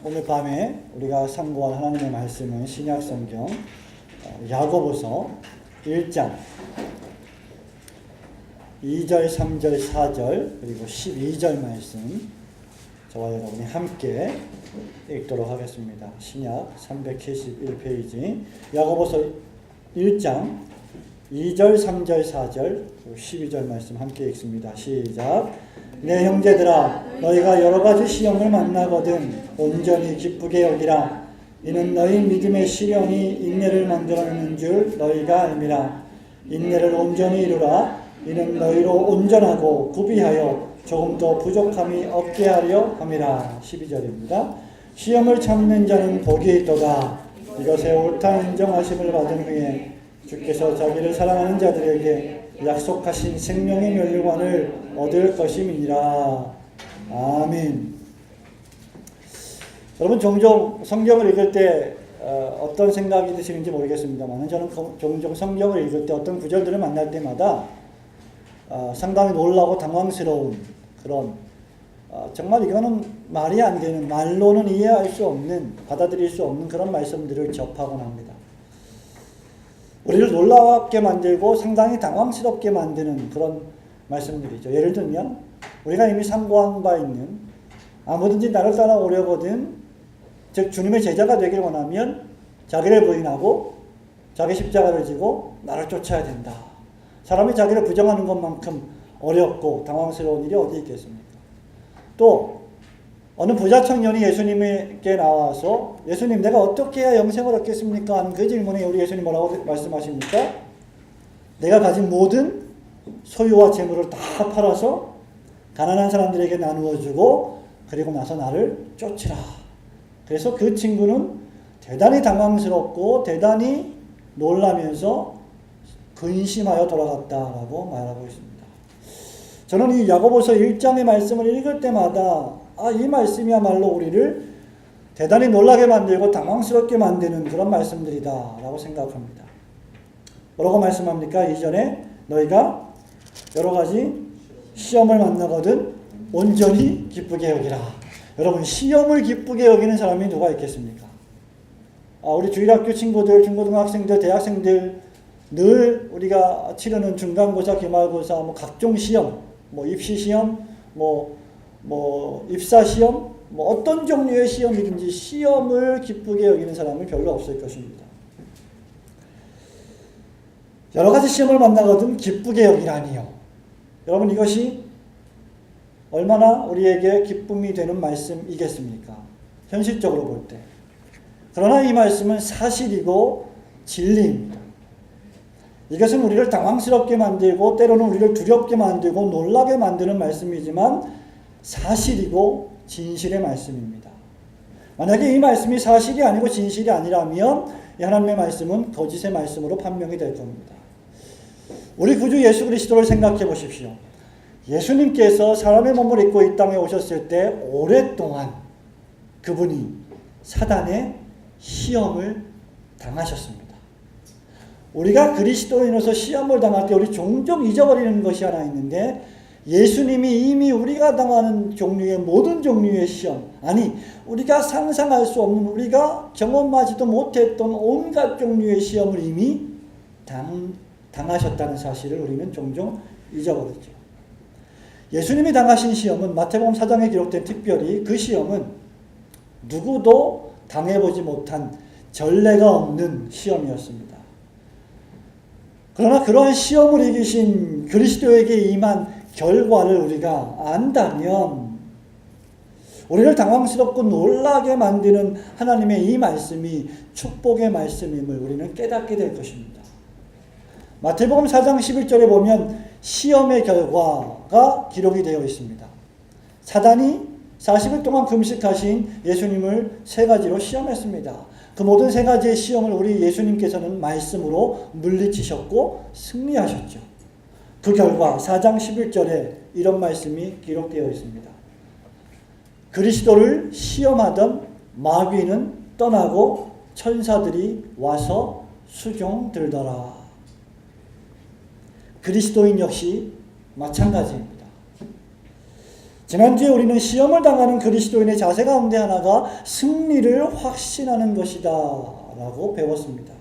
오늘 밤에 우리가 상고할 하나님의 말씀은 신약성경 야고보서 1장 2절, 3절, 4절 그리고 12절 말씀 저와 여러분이 함께 읽도록 하겠습니다. 신약 371페이지 야고보서 1장 2절, 3절, 4절, 12절 말씀 함께 읽습니다. 시작. 내 형제들아, 너희가 여러가지 시험을 만나거든 온전히 기쁘게 여기라. 이는 너희 믿음의 시련이 인내를 만들어내는 줄 너희가 알미라. 인내를 온전히 이루라. 이는 너희로 온전하고 구비하여 조금 더 부족함이 없게 하려 함이라. 12절입니다. 시험을 참는 자는 복이 있도다. 이것에 옳다 인정하심을 받은 후에 주께서 자기를 사랑하는 자들에게 약속하신 생명의 멸류관을 얻을 것임이니라. 아멘. 여러분 종종 성경을 읽을 때 어떤 생각이 드시는지 모르겠습니다만 저는 종종 성경을 읽을 때 어떤 구절들을 만날 때마다 상당히 놀라고 당황스러운 그런 정말 이거는 말이 안 되는, 말로는 이해할 수 없는, 받아들일 수 없는 그런 말씀들을 접하곤 합니다. 우리를 놀랍게 만들고 상당히 당황스럽게 만드는 그런 말씀들이죠. 예를 들면 우리가 이미 상고한 바 있는 아무든지 나를 따라오려거든 즉 주님의 제자가 되길 원하면 자기를 부인하고 자기 십자가를 지고 나를 쫓아야 된다. 사람이 자기를 부정하는 것만큼 어렵고 당황스러운 일이 어디 있겠습니까? 또 어느 부자 청년이 예수님에게 나와서 예수님 내가 어떻게 해야 영생을 얻겠습니까? 하는 그 질문에 우리 예수님 뭐라고 말씀하십니까? 내가 가진 모든 소유와 재물을 다 팔아서 가난한 사람들에게 나누어 주고 그리고 나서 나를 쫓으라. 그래서 그 친구는 대단히 당황스럽고 대단히 놀라면서 근심하여 돌아갔다라고 말하고 있습니다. 저는 이 야고보서 1장의 말씀을 읽을 때마다 이 말씀이야말로 우리를 대단히 놀라게 만들고 당황스럽게 만드는 그런 말씀들이다 라고 생각합니다. 뭐라고 말씀합니까? 이전에 너희가 여러가지 시험을 만나거든 온전히 기쁘게 여기라. 여러분 시험을 기쁘게 여기는 사람이 누가 있겠습니까? 우리 주일학교 친구들, 중고등학생들, 대학생들 늘 우리가 치르는 중간고사, 기말고사, 각종 시험, 입시시험, 입사시험, 어떤 종류의 시험이든지 시험을 기쁘게 여기는 사람은 별로 없을 것입니다. 여러 가지 시험을 만나거든 기쁘게 여기라니요. 여러분 이것이 얼마나 우리에게 기쁨이 되는 말씀이겠습니까? 현실적으로 볼 때. 그러나 이 말씀은 사실이고 진리입니다. 이것은 우리를 당황스럽게 만들고 때로는 우리를 두렵게 만들고 놀라게 만드는 말씀이지만 사실이고 진실의 말씀입니다. 만약에 이 말씀이 사실이 아니고 진실이 아니라면 이 하나님의 말씀은 거짓의 말씀으로 판명이 될 겁니다. 우리 구주 예수 그리스도를 생각해 보십시오. 예수님께서 사람의 몸을 입고 이 땅에 오셨을 때 오랫동안 그분이 사단의 시험을 당하셨습니다. 우리가 그리스도인으로서 시험을 당할 때 우리 종종 잊어버리는 것이 하나 있는데 예수님이 이미 우리가 당하는 종류의 모든 종류의 시험, 우리가 상상할 수 없는, 우리가 경험하지도 못했던 온갖 종류의 시험을 이미 당하셨다는 사실을 우리는 종종 잊어버리죠. 예수님이 당하신 시험은 마태복음 4장에 기록된 특별히 그 시험은 누구도 당해보지 못한 전례가 없는 시험이었습니다. 그러나 그러한 시험을 이기신 그리스도에게 임한 결과를 우리가 안다면 우리를 당황스럽고 놀라게 만드는 하나님의 이 말씀이 축복의 말씀임을 우리는 깨닫게 될 것입니다. 마태복음 4장 11절에 보면 시험의 결과가 기록이 되어 있습니다. 사단이 40일 동안 금식하신 예수님을 세 가지로 시험했습니다. 그 모든 세 가지의 시험을 우리 예수님께서는 말씀으로 물리치셨고 승리하셨죠. 그 결과 4장 11절에 이런 말씀이 기록되어 있습니다. 그리스도를 시험하던 마귀는 떠나고 천사들이 와서 수종들더라. 그리스도인 역시 마찬가지입니다. 지난주에 우리는 시험을 당하는 그리스도인의 자세 가운데 하나가 승리를 확신하는 것이다 라고 배웠습니다.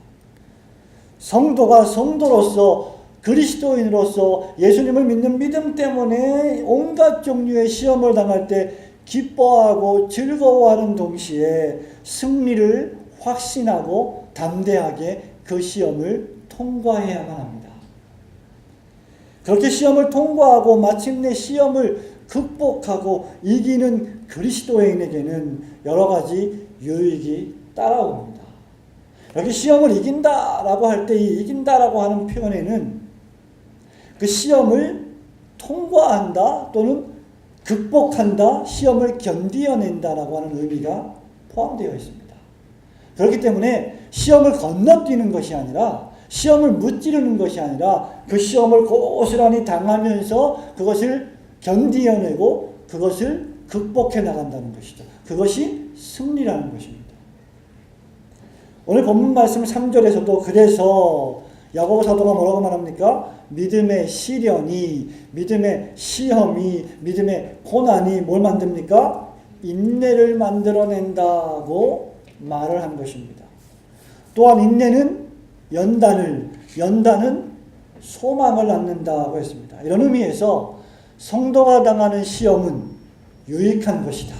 성도가 성도로서 그리스도인으로서 예수님을 믿는 믿음 때문에 온갖 종류의 시험을 당할 때 기뻐하고 즐거워하는 동시에 승리를 확신하고 담대하게 그 시험을 통과해야만 합니다. 그렇게 시험을 통과하고 마침내 시험을 극복하고 이기는 그리스도인에게는 여러 가지 유익이 따라옵니다. 여기 시험을 이긴다라고 할 때 이 이긴다라고 하는 표현에는 그 시험을 통과한다 또는 극복한다, 시험을 견디어낸다라고 하는 의미가 포함되어 있습니다. 그렇기 때문에 시험을 건너뛰는 것이 아니라 시험을 무찌르는 것이 아니라 그 시험을 고스란히 당하면서 그것을 견디어내고 그것을 극복해 나간다는 것이죠. 그것이 승리라는 것입니다. 오늘 본문 말씀 3절에서도 그래서 야고보 사도가 뭐라고 말합니까? 믿음의 시련이, 믿음의 시험이, 믿음의 고난이 뭘 만듭니까? 인내를 만들어낸다고 말을 한 것입니다. 또한 인내는 연단은 소망을 낳는다고 했습니다. 이런 의미에서 성도가 당하는 시험은 유익한 것이다.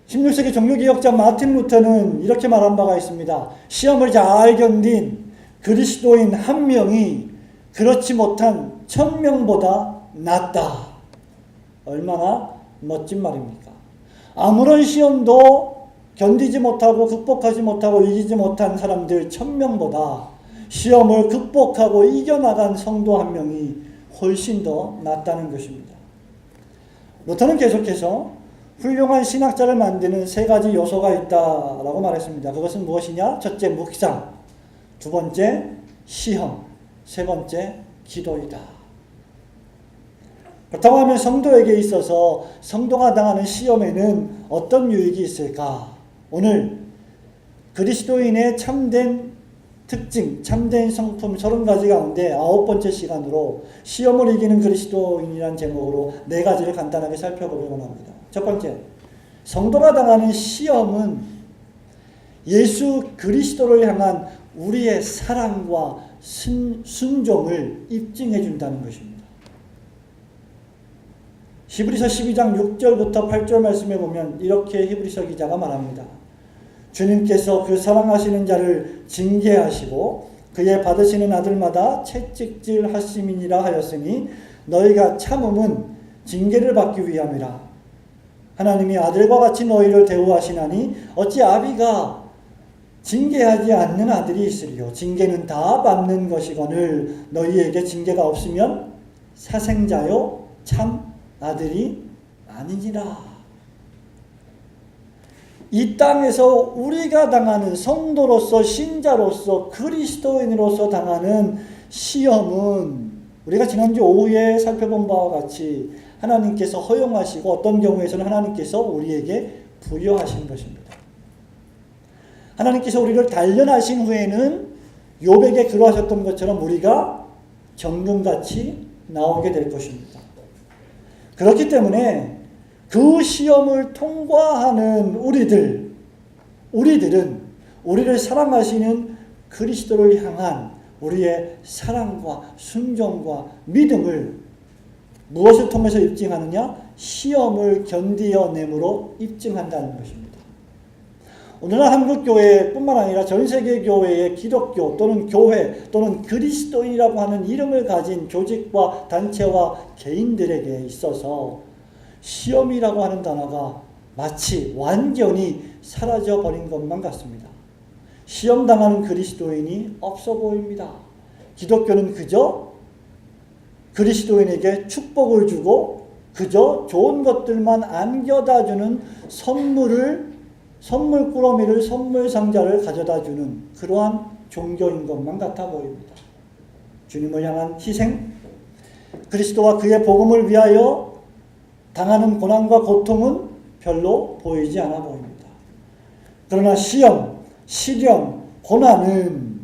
16세기 종교개혁자 마틴 루터는 이렇게 말한 바가 있습니다. 시험을 잘 견딘 그리스도인 한 명이 그렇지 못한 1000명보다 낫다. 얼마나 멋진 말입니까? 아무런 시험도 견디지 못하고 극복하지 못하고 이기지 못한 사람들 1000명보다 시험을 극복하고 이겨나간 성도 한 명이 훨씬 더 낫다는 것입니다. 루터는 계속해서 훌륭한 신학자를 만드는 3가지 요소가 있다라고 말했습니다. 그것은 무엇이냐? 첫째, 묵상. 두 번째, 시험. 세 번째, 기도이다. 그렇다고 하면 성도에게 있어서 성도가 당하는 시험에는 어떤 유익이 있을까? 오늘 그리스도인의 참된 특징, 참된 성품 30가지 가운데 9번째 시간으로 시험을 이기는 그리스도인이라는 제목으로 4가지를 간단하게 살펴보려고 합니다. 첫 번째, 성도가 당하는 시험은 예수 그리스도를 향한 우리의 사랑과 순종을 입증해 준다는 것입니다. 히브리서 12장 6절부터 8절 말씀에 보면 이렇게 히브리서 기자가 말합니다. 주님께서 그 사랑하시는 자를 징계하시고 그의 받으시는 아들마다 채찍질 하심이니라 하였으니 너희가 참음은 징계를 받기 위함이라. 하나님이 아들과 같이 너희를 대우하시나니 어찌 아비가 징계하지 않는 아들이 있으리요. 징계는 다 받는 것이거늘 너희에게 징계가 없으면 사생자요 참 아들이 아니니라. 이 땅에서 우리가 당하는 성도로서 신자로서 그리스도인으로서 당하는 시험은 우리가 지난주 오후에 살펴본 바와 같이 하나님께서 허용하시고 어떤 경우에서는 하나님께서 우리에게 부여하신 것입니다. 하나님께서 우리를 단련하신 후에는 욥에게 그러하셨던 것처럼 우리가 정금같이 나오게 될 것입니다. 그렇기 때문에 그 시험을 통과하는 우리들은 우리를 사랑하시는 그리스도를 향한 우리의 사랑과 순종과 믿음을 무엇을 통해서 입증하느냐? 시험을 견디어냄으로 입증한다는 것입니다. 오늘날 한국교회뿐만 아니라 전 세계 교회의 기독교 또는 교회 또는 그리스도인이라고 하는 이름을 가진 조직과 단체와 개인들에게 있어서 시험이라고 하는 단어가 마치 완전히 사라져버린 것만 같습니다. 시험당하는 그리스도인이 없어 보입니다. 기독교는 그저 그리스도인에게 축복을 주고 그저 좋은 것들만 안겨다주는 선물 꾸러미를 선물 상자를 가져다주는 그러한 종교인 것만 같아 보입니다. 주님을 향한 희생, 그리스도와 그의 복음을 위하여 당하는 고난과 고통은 별로 보이지 않아 보입니다. 그러나 시험, 시련, 고난은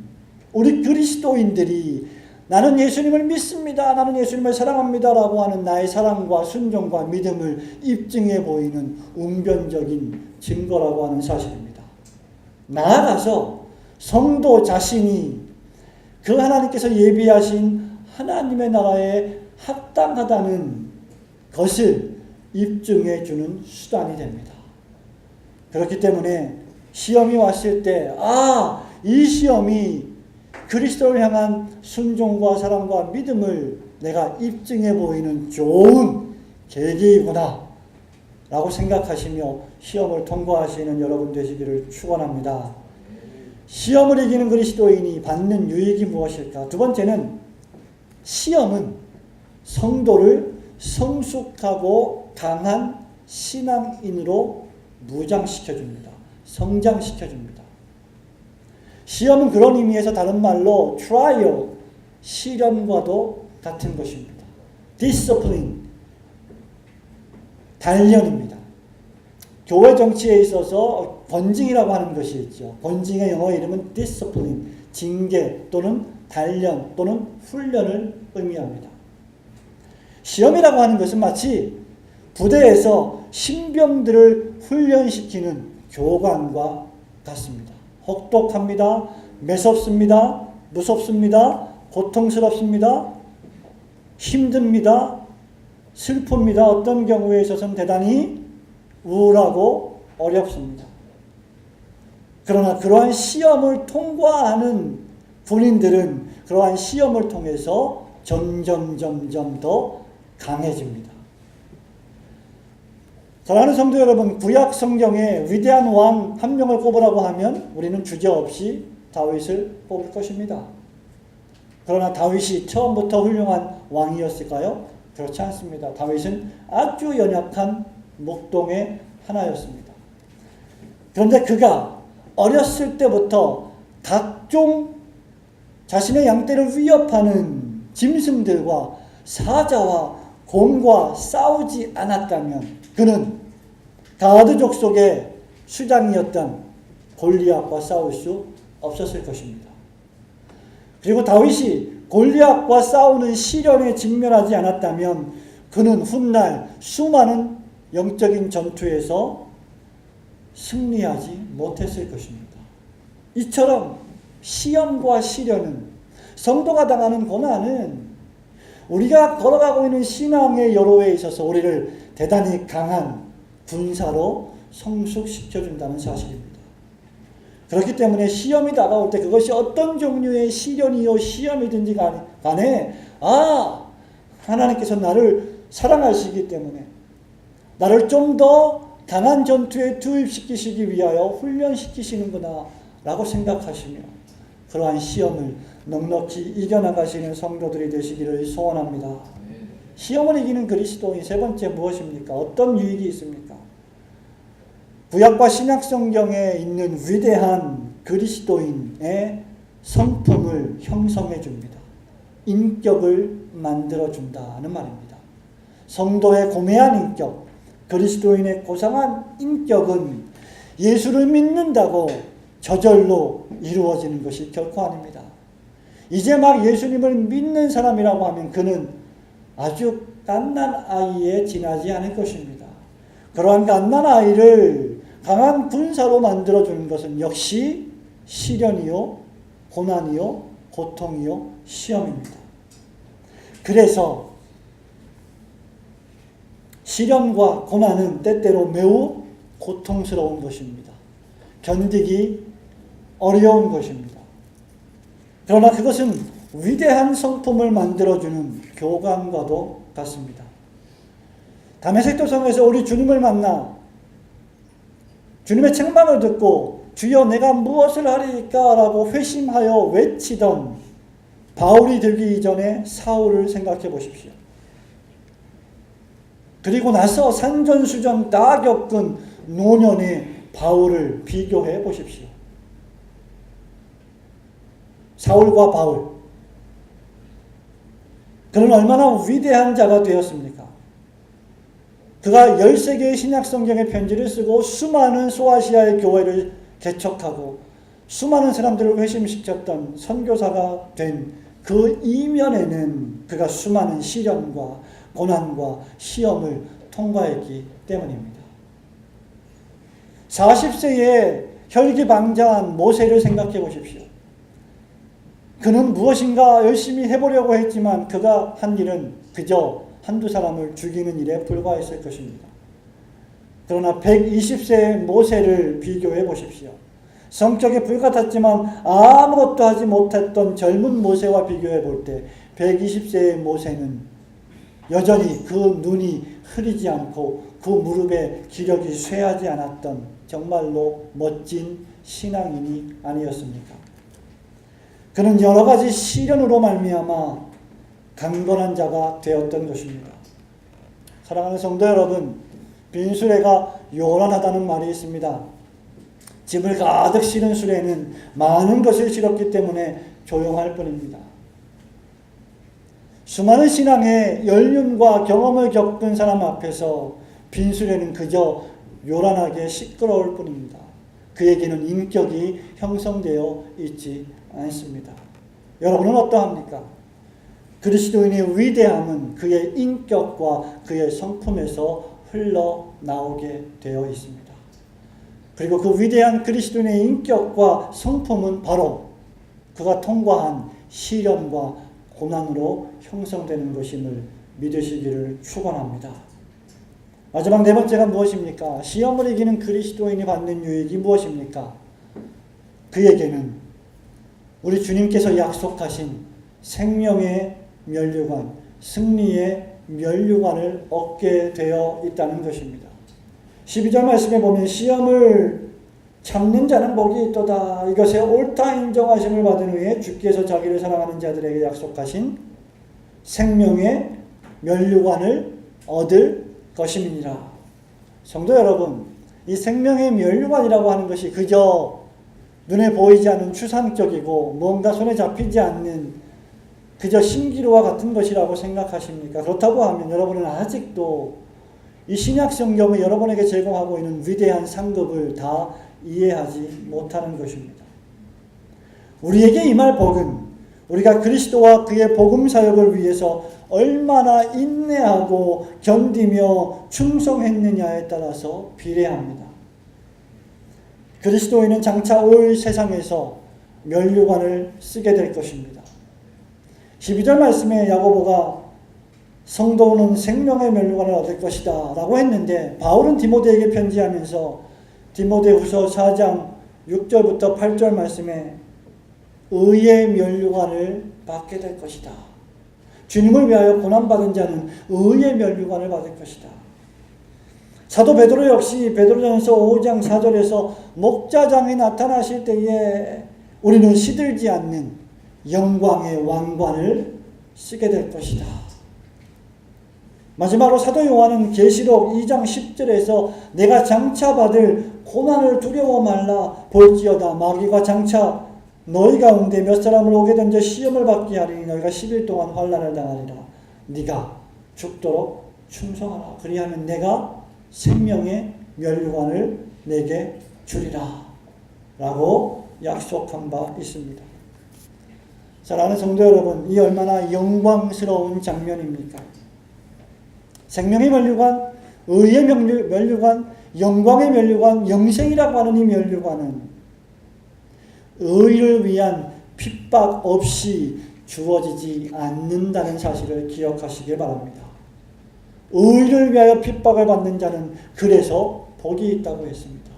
우리 그리스도인들이 나는 예수님을 믿습니다. 나는 예수님을 사랑합니다. 라고 하는 나의 사랑과 순종과 믿음을 입증해 보이는 웅변적인 증거라고 하는 사실입니다. 나아가서 성도 자신이 그 하나님께서 예비하신 하나님의 나라에 합당하다는 것을 입증해 주는 수단이 됩니다. 그렇기 때문에 시험이 왔을 때, 이 시험이 그리스도를 향한 순종과 사랑과 믿음을 내가 입증해 보이는 좋은 계기이구나 라고 생각하시며 시험을 통과하시는 여러분 되시기를 축원합니다. 시험을 이기는 그리스도인이 받는 유익이 무엇일까? 두 번째는 시험은 성도를 성숙하고 강한 신앙인으로 무장시켜줍니다. 성장시켜줍니다. 시험은 그런 의미에서 다른 말로 trial, 시련과도 같은 것입니다. discipline, 단련입니다. 교회 정치에 있어서 권징이라고 하는 것이 있죠. 권징의 영어 이름은 discipline, 징계 또는 단련 또는 훈련을 의미합니다. 시험이라고 하는 것은 마치 부대에서 신병들을 훈련시키는 교관과 같습니다. 혹독합니다. 매섭습니다. 무섭습니다. 고통스럽습니다. 힘듭니다. 슬픕니다. 어떤 경우에 있어서는 대단히 우울하고 어렵습니다. 그러나 그러한 시험을 통과하는 군인들은 그러한 시험을 통해서 점점 더 강해집니다. 사랑하는 성도 여러분, 구약 성경에 위대한 왕 한 명을 꼽으라고 하면 우리는 주저없이 다윗을 뽑을 것입니다. 그러나 다윗이 처음부터 훌륭한 왕이었을까요? 그렇지 않습니다. 다윗은 아주 연약한 목동의 하나였습니다. 그런데 그가 어렸을 때부터 각종 자신의 양떼를 위협하는 짐승들과 사자와 곰과 싸우지 않았다면 그는 가드 족속의 수장이었던 골리앗과 싸울 수 없었을 것입니다. 그리고 다윗이 골리앗과 싸우는 시련에 직면하지 않았다면 그는 훗날 수많은 영적인 전투에서 승리하지 못했을 것입니다. 이처럼 시험과 시련은, 성도가 당하는 고난은 우리가 걸어가고 있는 신앙의 여로에 있어서 우리를 대단히 강한 군사로 성숙시켜준다는 사실입니다. 그렇기 때문에 시험이 다가올 때 그것이 어떤 종류의 시련이요 시험이든지 간에 하나님께서 나를 사랑하시기 때문에 나를 좀 더 강한 전투에 투입시키시기 위하여 훈련시키시는구나 라고 생각하시며 그러한 시험을 넉넉히 이겨나가시는 성도들이 되시기를 소원합니다. 시험을 이기는 그리스도인 세 번째 무엇입니까? 어떤 유익이 있습니까? 구약과 신약 성경에 있는 위대한 그리스도인의 성품을 형성해 줍니다. 인격을 만들어 준다는 말입니다. 성도의 고매한 인격, 그리스도인의 고상한 인격은 예수를 믿는다고 저절로 이루어지는 것이 결코 아닙니다. 이제 막 예수님을 믿는 사람이라고 하면 그는 아주 갓난 아이에 지나지 않을 것입니다. 그러한 갓난 아이를 강한 군사로 만들어주는 것은 역시 시련이요, 고난이요, 고통이요, 시험입니다. 그래서 시련과 고난은 때때로 매우 고통스러운 것입니다. 견디기 어려운 것입니다. 그러나 그것은 위대한 성품을 만들어주는 교감과도 같습니다. 다메섹 도성에서 우리 주님을 만나 주님의 책망을 듣고 주여 내가 무엇을 하리까 라고 회심하여 외치던 바울이 되기 이전에 사울을 생각해 보십시오. 그리고 나서 산전수전 다 겪은 노년의 바울을 비교해 보십시오. 사울과 바울, 그는 얼마나 위대한 자가 되었습니까? 그가 13개의 신약성경의 편지를 쓰고 수많은 소아시아의 교회를 개척하고 수많은 사람들을 회심시켰던 선교사가 된 그 이면에는 그가 수많은 시련과 고난과 시험을 통과했기 때문입니다. 40세에 혈기방자한 모세를 생각해 보십시오. 그는 무엇인가 열심히 해보려고 했지만 그가 한 일은 그저 한두 사람을 죽이는 일에 불과했을 것입니다. 그러나 120세의 모세를 비교해 보십시오. 성격이 불같았지만 아무것도 하지 못했던 젊은 모세와 비교해 볼 때 120세의 모세는 여전히 그 눈이 흐리지 않고 그 무릎에 기력이 쇠하지 않았던 정말로 멋진 신앙인이 아니었습니까? 그는 여러 가지 시련으로 말미암아 강건한 자가 되었던 것입니다. 사랑하는 성도 여러분, 빈 수레가 요란하다는 말이 있습니다. 짐을 가득 실은 수레는 많은 것을 실었기 때문에 조용할 뿐입니다. 수많은 신앙의 연륜과 경험을 겪은 사람 앞에서 빈 수레는 그저 요란하게 시끄러울 뿐입니다. 그에게는 인격이 형성되어 있지 않습니다. 여러분은 어떠합니까? 그리스도인의 위대함은 그의 인격과 그의 성품에서 흘러나오게 되어 있습니다. 그리고 그 위대한 그리스도인의 인격과 성품은 바로 그가 통과한 시련과 고난으로 형성되는 것임을 믿으시기를 축원합니다. 마지막 네 번째가 무엇입니까? 시험을 이기는 그리스도인이 받는 유익이 무엇입니까? 그에게는 우리 주님께서 약속하신 생명의 면류관, 승리의 면류관을 얻게 되어 있다는 것입니다. 12절 말씀에 보면 시험을 참는 자는 복이 있도다. 이것에 옳다 인정하심을 받은 후에 주께서 자기를 사랑하는 자들에게 약속하신 생명의 면류관을 얻을 것임이니라. 성도 여러분, 이 생명의 면류관이라고 하는 것이 그저 눈에 보이지 않는 추상적이고 뭔가 손에 잡히지 않는 그저 신기루와 같은 것이라고 생각하십니까? 그렇다고 하면 여러분은 아직도 이 신약 성경이 여러분에게 제공하고 있는 위대한 상급을 다 이해하지 못하는 것입니다. 우리에게 임할 복은 우리가 그리스도와 그의 복음 사역을 위해서 얼마나 인내하고 견디며 충성했느냐에 따라서 비례합니다. 그리스도인은 장차 올 세상에서 면류관을 쓰게 될 것입니다. 12절 말씀에 야고보가 성도는 생명의 면류관을 얻을 것이다 라고 했는데 바울은 디모데에게 편지하면서 디모데후서 4장 6절부터 8절 말씀에 의의 면류관을 받게 될 것이다. 주님을 위하여 고난받은 자는 의의 면류관을 받을 것이다. 사도 베드로 역시 베드로전서 5장 4절에서 목자장이 나타나실 때에 우리는 시들지 않는 영광의 왕관을 쓰게 될 것이다. 마지막으로 사도 요한은 계시록 2장 10절에서 내가 장차 받을 고난을 두려워 말라 볼지어다 마귀가 장차 너희 가운데 몇 사람을 오게 던져 시험을 받게 하리니 너희가 10일 동안 환난을 당하리라. 네가 죽도록 충성하라. 그리하면 내가 생명의 면류관을 내게 주리라 라고 약속한 바 있습니다. 사랑하는 성도 여러분, 이 얼마나 영광스러운 장면입니까? 생명의 면류관, 의의 면류관, 영광의 면류관, 영생이라고 하는 이 면류관은 의를 위한 핍박 없이 주어지지 않는다는 사실을 기억하시길 바랍니다. 의를 위하여 핍박을 받는 자는 그래서 복이 있다고 했습니다.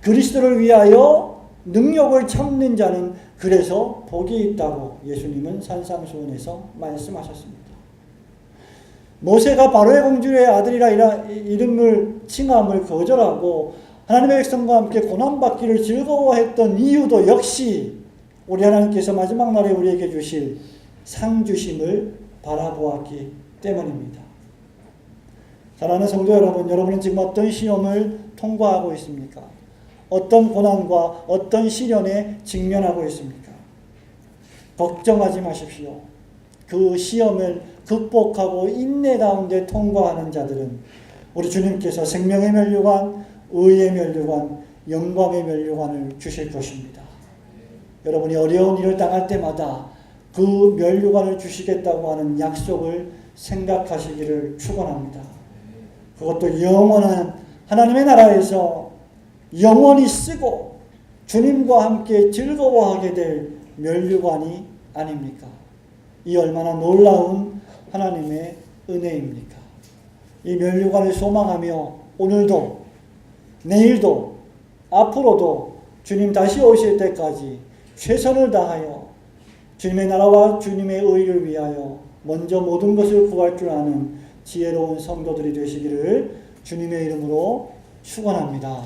그리스도를 위하여 능력을 참는 자는 그래서 복이 있다고 예수님은 산상수훈에서 말씀하셨습니다. 모세가 바로의 공주의 아들이라 이름을 칭함을 거절하고 하나님의 백성과 함께 고난받기를 즐거워했던 이유도 역시 우리 하나님께서 마지막 날에 우리에게 주실 상주심을 바라보았기 때문입니다. 사랑하는 성도 여러분, 여러분은 지금 어떤 시험을 통과하고 있습니까? 어떤 고난과 어떤 시련에 직면하고 있습니까? 걱정하지 마십시오. 그 시험을 극복하고 인내 가운데 통과하는 자들은 우리 주님께서 생명의 면류관, 의의 면류관, 영광의 면류관을 주실 것입니다. 여러분이 어려운 일을 당할 때마다 그 면류관을 주시겠다고 하는 약속을 생각하시기를 축원합니다. 그것도 영원한 하나님의 나라에서 영원히 쓰고 주님과 함께 즐거워하게 될 면류관이 아닙니까? 이 얼마나 놀라운 하나님의 은혜입니까? 이 면류관을 소망하며 오늘도 내일도 앞으로도 주님 다시 오실 때까지 최선을 다하여 주님의 나라와 주님의 의를 위하여 먼저 모든 것을 구할 줄 아는 지혜로운 성도들이 되시기를 주님의 이름으로 축원합니다.